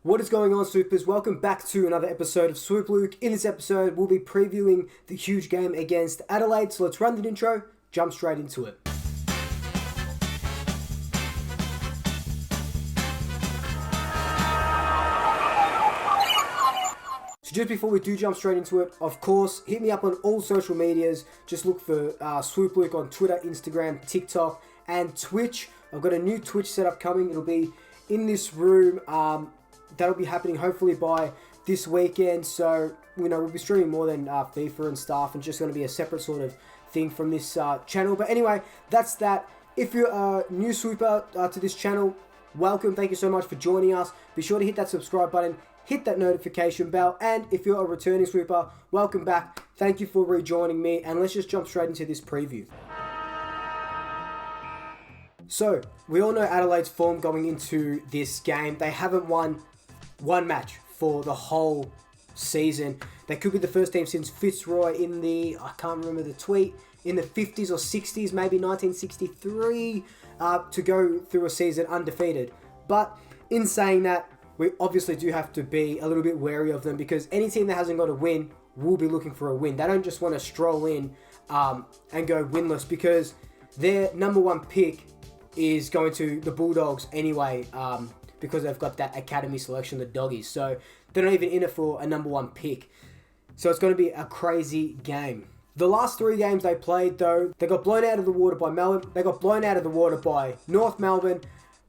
What is going on, Swoopers? Welcome back to another episode of Swoop Luke. In this episode, we'll be previewing the huge game against Adelaide. So let's run the intro, jump straight into it. So just before we do jump straight into it, of course, hit me up on all social medias. Just look for Swoop Luke on Twitter, Instagram, TikTok, and Twitch. I've got a new Twitch setup coming. It'll be in this room. That'll be happening hopefully by this weekend. So, we'll be streaming more than FIFA and stuff, and just going to be a separate sort of thing from this channel. But anyway, that's that. If you're a new swooper to this channel, welcome. Thank you so much for joining us. Be sure to hit that subscribe button, hit that notification bell, and if you're a returning swooper, welcome back. Thank you for rejoining me, and let's just jump straight into this preview. So, we all know Adelaide's form going into this game. They haven't won one match for the whole season. They could be the first team since Fitzroy in the, I can't remember the tweet, in the 50s or 60s, maybe 1963, to go through a season undefeated. But in saying that, we obviously do have to be a little bit wary of them, because any team that hasn't got a win will be looking for a win. They don't just want to stroll in and go winless, because their number one pick is going to the Bulldogs anyway, because they've got that academy selection, the Doggies. So they're not even in it for a number one pick. So it's going to be a crazy game. The last three games they played, though, they got blown out of the water by Melbourne. They got blown out of the water by North Melbourne.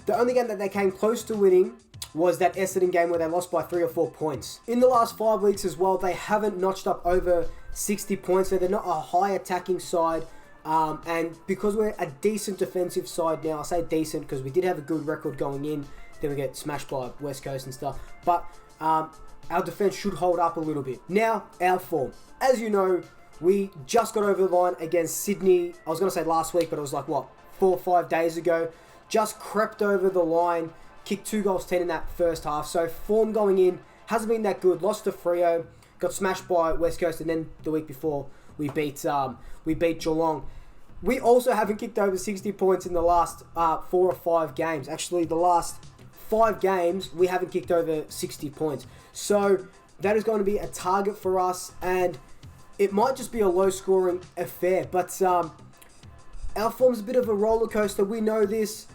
The only game that they came close to winning was that Essendon game where they lost by 3 or 4 points. In the last 5 weeks as well, they haven't notched up over 60 points. So they're not a high attacking side. And because we're a decent defensive side now, I say decent because we did have a good record going in. Then we get smashed by West Coast and stuff. But our defense should hold up a little bit. Now, our form. As you know, we just got over the line against Sydney. I was going to say last week, but it was like, 4 or 5 days ago. Just crept over the line. Kicked 2 goals, 10 in that first half. So form going in hasn't been that good. Lost to Freo. Got smashed by West Coast. And then the week before, we beat Geelong. We also haven't kicked over 60 points in the last 4 or 5 games. Actually, the last 5 games, we haven't kicked over 60 points. So that is going to be a target for us, and it might just be a low-scoring affair. But our form's a bit of a roller coaster. We know this.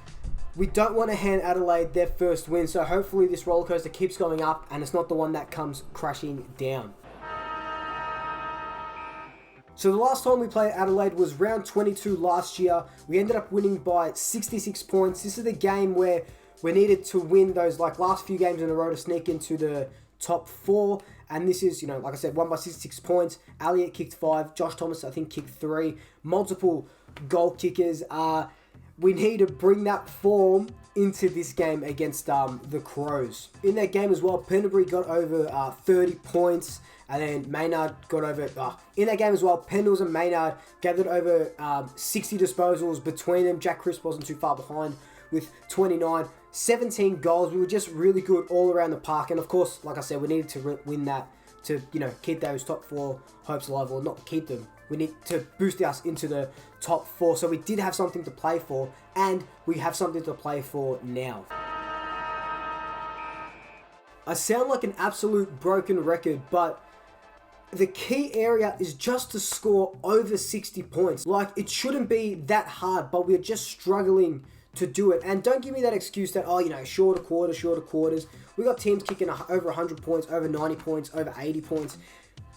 We don't want to hand Adelaide their first win, so hopefully this roller coaster keeps going up, and it's not the one that comes crashing down. So the last time we played Adelaide was round 22 last year. We ended up winning by 66 points. This is the game where we needed to win those last few games in a row to sneak into the top 4. And this is, like I said, won by 66 points. Elliott kicked 5. Josh Thomas, I think, kicked 3. Multiple goal kickers. We need to bring that form into this game against the Crows. In that game as well, Pendlebury got over 30 points. And then Maynard got over... in that game as well, Pendles and Maynard gathered over 60 disposals between them. Jack Crisp wasn't too far behind with 29. 17 goals. We were just really good all around the park. And of course, like I said, we needed to win that to, keep those top 4 hopes alive. Or not keep them. We need to boost us into the top 4. So we did have something to play for. And we have something to play for now. I sound like an absolute broken record, but the key area is just to score over 60 points. It shouldn't be that hard, but we're just struggling to do it. And don't give me that excuse that, shorter quarters. We got teams kicking over 100 points, over 90 points, over 80 points.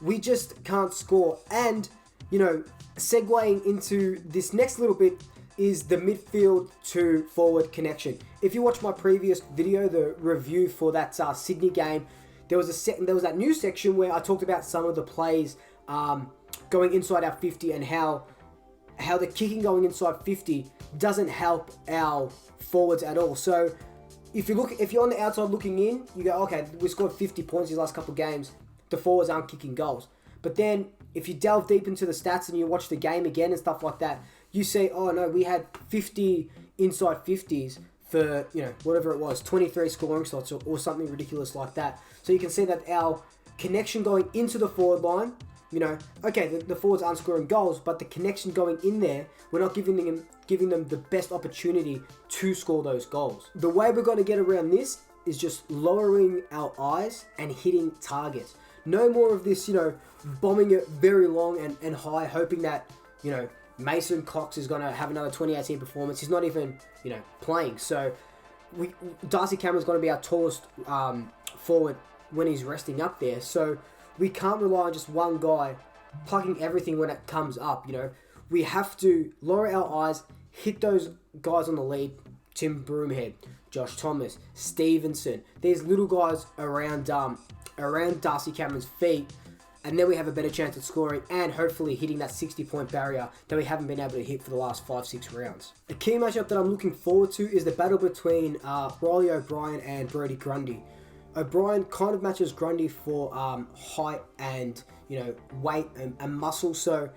We just can't score. And, segueing into this next little bit is the midfield to forward connection. If you watch my previous video, the review for that Sydney game, there was that new section where I talked about some of the plays going inside our 50 and how the kicking going inside 50 doesn't help our forwards at all. So if you're on the outside looking in, you go, okay, we scored 50 points these last couple of games. The forwards aren't kicking goals. But then if you delve deep into the stats and you watch the game again and stuff like that, you see, oh no, we had 50 inside 50s for, whatever it was, 23 scoring slots or something ridiculous like that. So you can see that our connection going into the forward line, okay, the forwards aren't scoring goals, but the connection going in there, we're not giving them the best opportunity to score those goals. The way we're going to get around this is just lowering our eyes and hitting targets. No more of this, bombing it very long and high, hoping that, Mason Cox is going to have another 2018 performance. He's not even, playing. So Darcy Cameron's going to be our tallest forward when he's resting up there. So we can't rely on just one guy plugging everything when it comes up, We have to lower our eyes, hit those guys on the lead. Tim Broomhead, Josh Thomas, Stevenson. These little guys around Darcy Cameron's feet. And then we have a better chance at scoring and hopefully hitting that 60-point barrier that we haven't been able to hit for the last 5-6 rounds. A key matchup that I'm looking forward to is the battle between Riley O'Brien and Brodie Grundy. O'Brien kind of matches Grundy for height and weight and muscle, so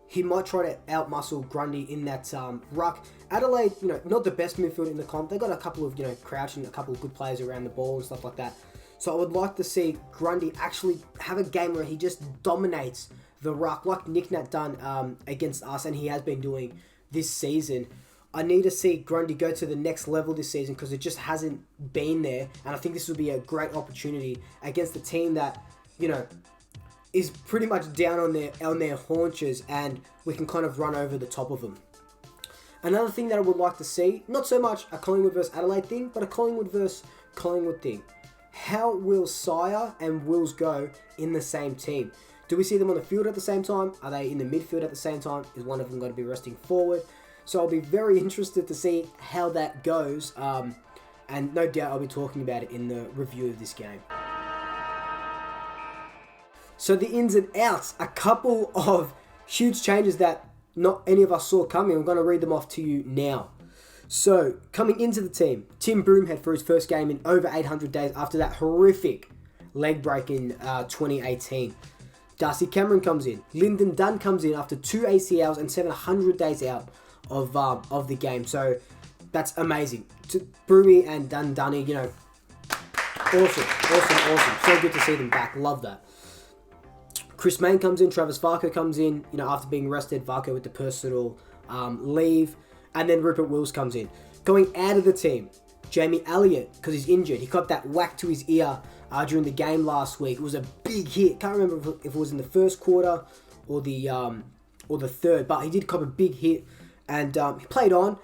he might try to outmuscle Grundy in that ruck. Adelaide, not the best midfield in the comp. They got a couple of Crouch and a couple of good players around the ball and stuff like that. So I would like to see Grundy actually have a game where he just dominates the ruck like Nick Nat done against us, and he has been doing this season. I need to see Grundy go to the next level this season because it just hasn't been there, and I think this would be a great opportunity against a team that, is pretty much down on their haunches, and we can kind of run over the top of them. Another thing that I would like to see, not so much a Collingwood versus Adelaide thing, but a Collingwood versus Collingwood thing. How will Sire and Wills go in the same team? Do we see them on the field at the same time? Are they in the midfield at the same time? Is one of them going to be resting forward? So I'll be very interested to see how that goes. And no doubt I'll be talking about it in the review of this game. So the ins and outs, a couple of huge changes that not any of us saw coming. I'm going to read them off to you now. So, coming into the team, Tim Broomhead for his first game in over 800 days after that horrific leg break in 2018. Darcy Cameron comes in. Lyndon Dunn comes in after 2 ACLs and 700 days out of the game. So, that's amazing. Broomy and Dunny, awesome. So good to see them back. Love that. Chris Mayne comes in. Travis Varco comes in, after being rested. Varco with the personal leave. And then Rupert Wills comes in. Going out of the team, Jamie Elliott, because he's injured. He got that whack to his ear during the game last week. It was a big hit. Can't remember if it was in the first quarter or the third, but he did cop a big hit, and he played on.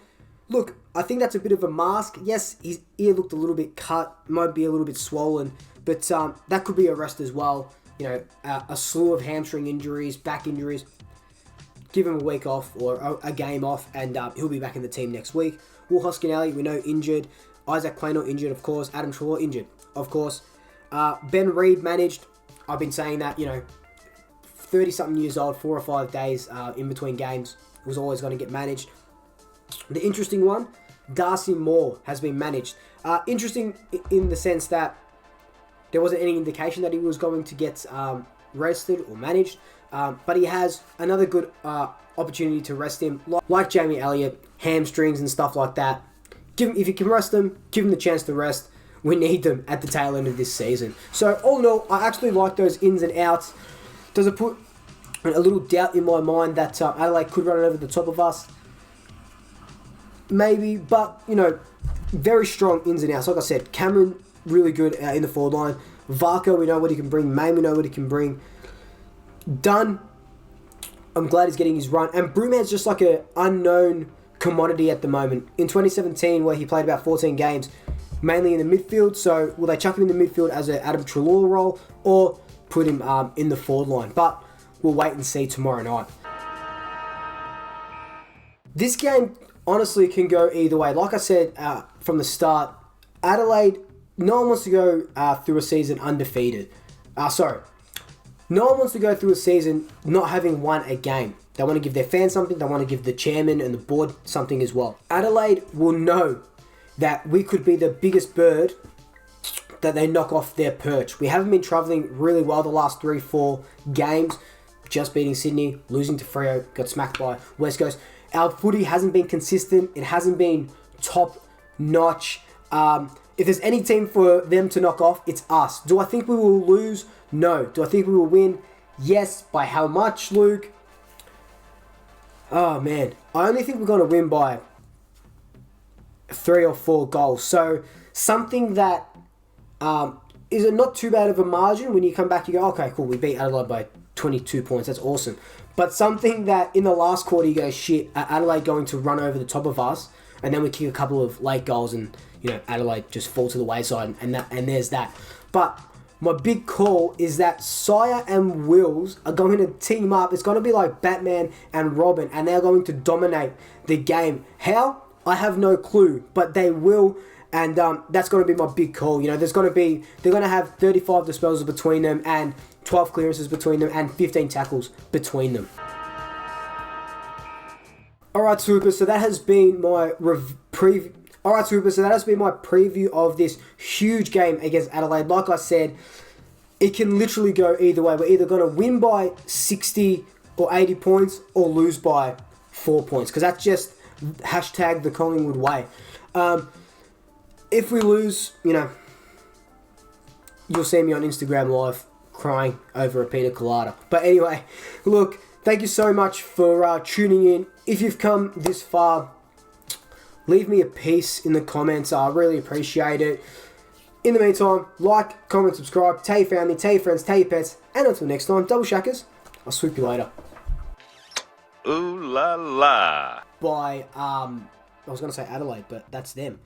Look, I think that's a bit of a mask. Yes, his ear looked a little bit cut, might be a little bit swollen, but that could be a rest as well. A slew of hamstring injuries, back injuries. Give him a week off or a game off, and he'll be back in the team next week. Will Hoskinelli, we know, injured. Isaac Plainall injured, of course. Adam Treloar injured, of course. Ben Reid managed. I've been saying that, 30-something years old, 4 or 5 days in between games, was always going to get managed. The interesting one, Darcy Moore has been managed. Interesting in the sense that there wasn't any indication that he was going to get rested or managed. But he has another good opportunity to rest him, like Jamie Elliott, hamstrings and stuff like that. If you can rest them, give him the chance to rest. We need them at the tail end of this season. So all in all, I actually like those ins and outs. Does it put a little doubt in my mind that Adelaide could run it over the top of us? Maybe, but very strong ins and outs. Like I said, Cameron really good in the forward line. Varco, we know what he can bring. May, we know what he can bring. Dunn, I'm glad he's getting his run. And Broomhead's just like an unknown commodity at the moment. In 2017, where he played about 14 games, mainly in the midfield. So will they chuck him in the midfield as an Adam Treloar role or put him in the forward line? But we'll wait and see tomorrow night. This game honestly can go either way. Like I said from the start, Adelaide, no one wants to go through a season undefeated. No one wants to go through a season not having won a game. They want to give their fans something. They want to give the chairman and the board something as well. Adelaide will know that we could be the biggest bird that they knock off their perch. We haven't been travelling really well the last 3-4 games. Just beating Sydney, losing to Freo, got smacked by West Coast. Our footy hasn't been consistent. It hasn't been top notch. If there's any team for them to knock off, it's us. Do I think we will lose? No. Do I think we will win? Yes. By how much, Luke? Oh, man. I only think we're going to win by 3 or 4 goals. So, something that is it not too bad of a margin when you come back, you go, okay, cool, we beat Adelaide by 22 points, that's awesome. But something that in the last quarter you go, shit, are Adelaide going to run over the top of us? And then we kick a couple of late goals and, Adelaide just fall to the wayside and there's that. But my big call is that Sire and Wills are going to team up. It's going to be like Batman and Robin, and they're going to dominate the game. How? I have no clue, but they will. And that's going to be my big call. They're going to have 35 disposals between them and 12 clearances between them and 15 tackles between them. Alright, Swoopers, so that has been my preview. Alright, Swoopers, so that has been my preview of this huge game against Adelaide. Like I said, it can literally go either way. We're either going to win by 60 or 80 points or lose by 4 points, because that's just hashtag the Collingwood way. If we lose, you'll see me on Instagram Live crying over a pina colada. But anyway, look, thank you so much for tuning in. If you've come this far, leave me a piece in the comments. I really appreciate it. In the meantime, like, comment, subscribe, tell your family, tell your friends, tell your pets, and until next time, double shackers, I'll swoop you later. Ooh la la. By, I was going to say Adelaide, but that's them.